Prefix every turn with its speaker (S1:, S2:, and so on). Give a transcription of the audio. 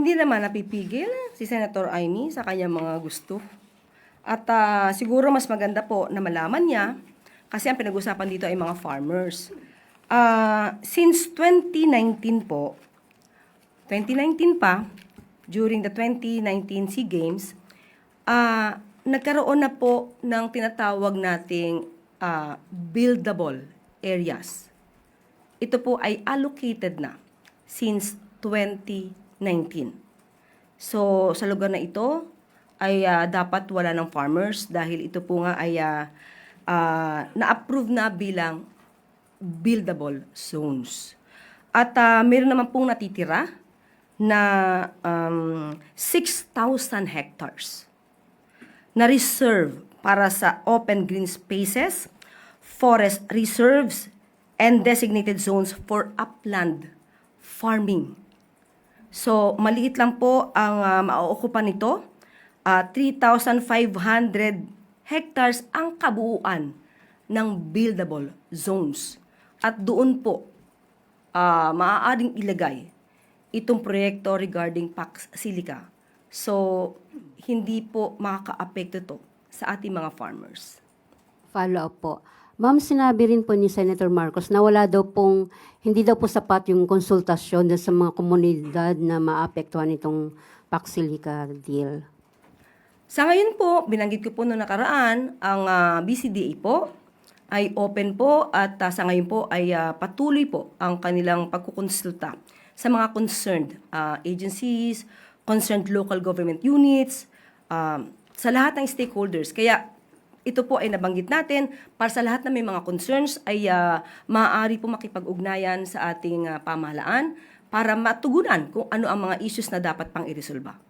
S1: Hindi naman napipigil si Senator Amy sa kanyang mga gusto. At siguro mas maganda po na malaman niya, kasi ang pinag-usapan dito ay mga farmers. Since 2019 po, 2019 pa, during the 2019 SEA Games, nagkaroon na po ng tinatawag nating buildable areas. Ito po ay allocated na since 2019. So, sa lugar na ito ay dapat wala ng farmers dahil ito po nga ay na-approve na bilang buildable zones. At meron naman pong natitira na 6,000 hectares na reserve para sa open green spaces, forest reserves, and designated zones for upland farming. So, maliit lang po ang mauukupan nito. 3,500 hectares ang kabuuan ng buildable zones. At doon po, maaaring ilagay itong proyekto regarding Pax Silica. So, hindi po makaka-apekto to sa ating mga farmers.
S2: Follow up po. Ma'am, sinabi rin po ni Senator Marcos na hindi daw po sapat yung konsultasyon sa mga komunidad na maapektuhan itong Pax Silica deal.
S1: Sa ngayon po, binanggit ko po noong nakaraan, ang BCDA po ay open po at sa ngayon po ay patuloy po ang kanilang pagkukonsulta sa mga concerned agencies, concerned local government units, sa lahat ng stakeholders. Kaya ito po ay nabanggit natin para sa lahat na may mga concerns ay maaari po makipag-ugnayan sa ating pamahalaan para matugunan kung ano ang mga issues na dapat pang iresolba.